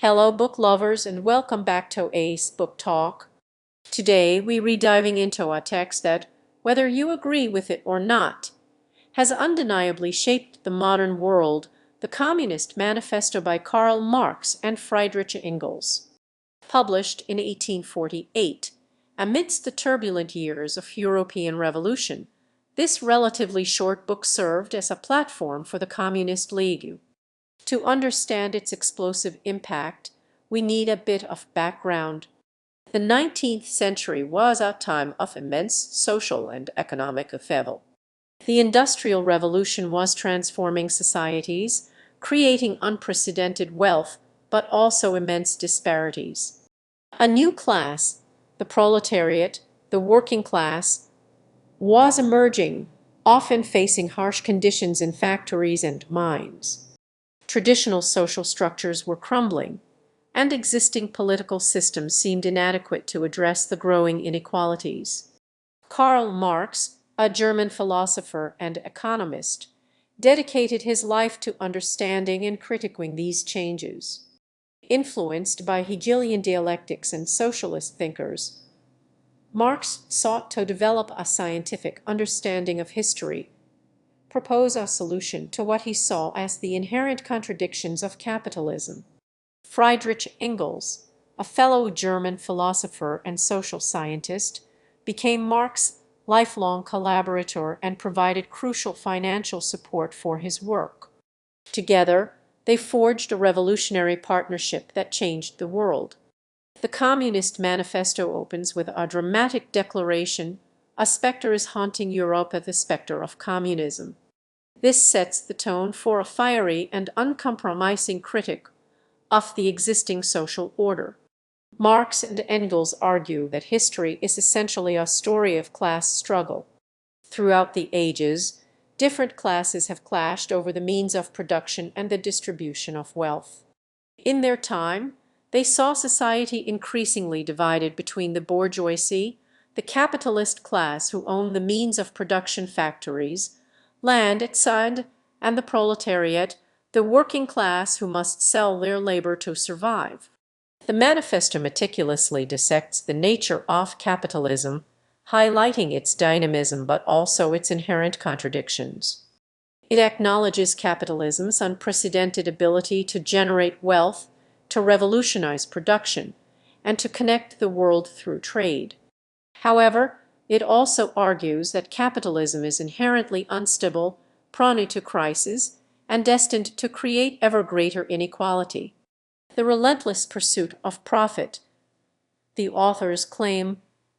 Hello, book lovers, and welcome back to Ace Book Talk. Today, we read diving into a text that, whether you agree with it or not, has undeniably shaped the modern world, the Communist Manifesto by Karl Marx and Friedrich Engels. Published in 1848, amidst the turbulent years of European revolution, this relatively short book served as a platform for the Communist League. To understand its explosive impact, we need a bit of background. The 19th century was a time of immense social and economic upheaval. The Industrial Revolution was transforming societies, creating unprecedented wealth, but also immense disparities. A new class, the proletariat, the working class, was emerging, often facing harsh conditions in factories and mines. Traditional social structures were crumbling, and existing political systems seemed inadequate to address the growing inequalities. Karl Marx, a German philosopher and economist, dedicated his life to understanding and critiquing these changes. Influenced by Hegelian dialectics and socialist thinkers, Marx sought to develop a scientific understanding of history, propose a solution to what he saw as the inherent contradictions of capitalism. Friedrich Engels, a fellow German philosopher and social scientist, became Marx's lifelong collaborator and provided crucial financial support for his work. Together, they forged a revolutionary partnership that changed the world. The Communist Manifesto opens with a dramatic declaration: "A spectre is haunting Europe, the spectre of communism." This sets the tone for a fiery and uncompromising critique of the existing social order. Marx and Engels argue that history is essentially a story of class struggle. Throughout the ages, different classes have clashed over the means of production and the distribution of wealth. In their time, they saw society increasingly divided between the bourgeoisie, the capitalist class who owned the means of production, factories, land, etc., and the proletariat, the working class who must sell their labor to survive. The manifesto meticulously dissects the nature of capitalism, highlighting its dynamism but also its inherent contradictions. It acknowledges capitalism's unprecedented ability to generate wealth, to revolutionize production, and to connect the world through trade. However, it also argues that capitalism is inherently unstable, prone to crisis, and destined to create ever greater inequality. The relentless pursuit of profit, the authors claim,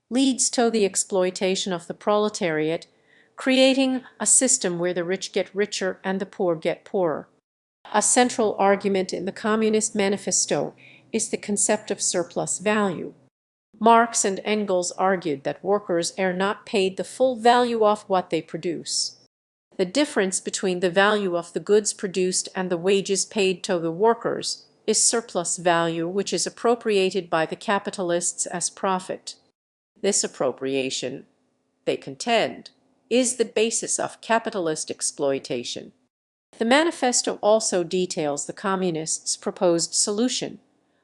leads to the exploitation of the proletariat, creating a system where the rich get richer and the poor get poorer. A central argument in the Communist Manifesto is the concept of surplus value. Marx and Engels argued that workers are not paid the full value of what they produce. The difference between the value of the goods produced and the wages paid to the workers is surplus value, which is appropriated by the capitalists as profit. This appropriation, they contend, is the basis of capitalist exploitation. The manifesto also details the communists' proposed solution: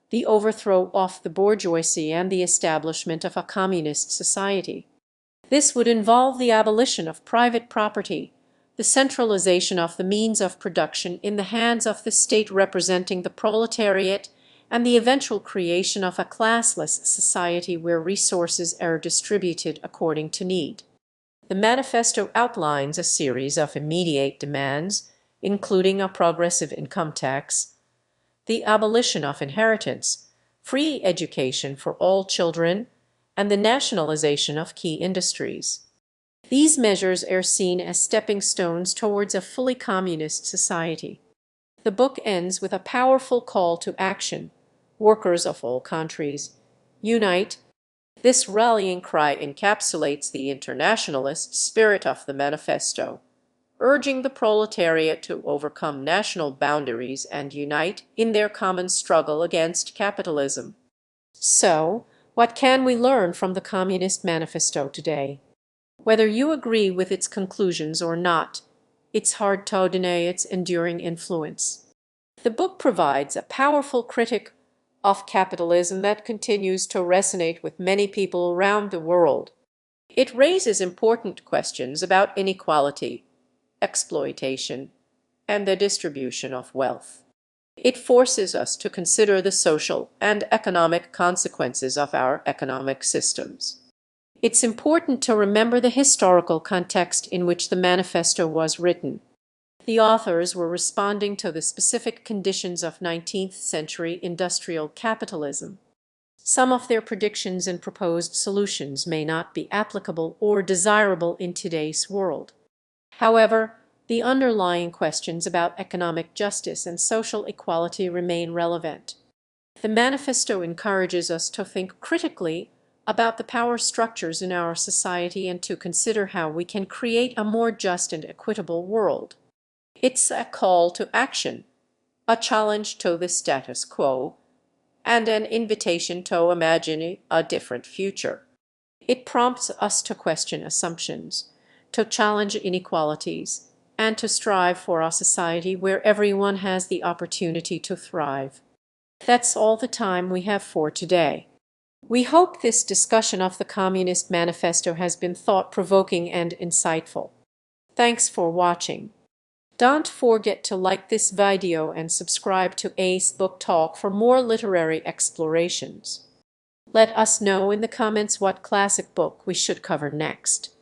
the overthrow of the bourgeoisie and the establishment of a communist society. This would involve the abolition of private property, the centralization of the means of production in the hands of the state representing the proletariat, and the eventual creation of a classless society where resources are distributed according to need. The manifesto outlines a series of immediate demands, including a progressive income tax, the abolition of inheritance, free education for all children, and the nationalization of key industries. These measures are seen as stepping stones towards a fully communist society. The book ends with a powerful call to action: workers of all countries, unite! This rallying cry encapsulates the internationalist spirit of the manifesto, urging the proletariat to overcome national boundaries and unite in their common struggle against capitalism. So, what can we learn from the Communist Manifesto today? Whether you agree with its conclusions or not, it's hard to deny its enduring influence. The book provides a powerful critique of capitalism that continues to resonate with many people around the world. It raises important questions about inequality, exploitation, and the distribution of wealth. It forces us to consider the social and economic consequences of our economic systems. It's important to remember the historical context in which the manifesto was written. The authors were responding to the specific conditions of 19th century industrial capitalism. Some of their predictions and proposed solutions may not be applicable or desirable in today's world. However, the underlying questions about economic justice and social equality remain relevant. The manifesto encourages us to think critically about the power structures in our society and to consider how we can create a more just and equitable world. It's a call to action, a challenge to the status quo, and an invitation to imagine a different future. It prompts us to question assumptions, to challenge inequalities, and to strive for a society where everyone has the opportunity to thrive. That's all the time we have for today. We hope this discussion of the Communist Manifesto has been thought-provoking and insightful. Thanks for watching. Don't forget to like this video and subscribe to Ace Book Talk for more literary explorations. Let us know in the comments what classic book we should cover next.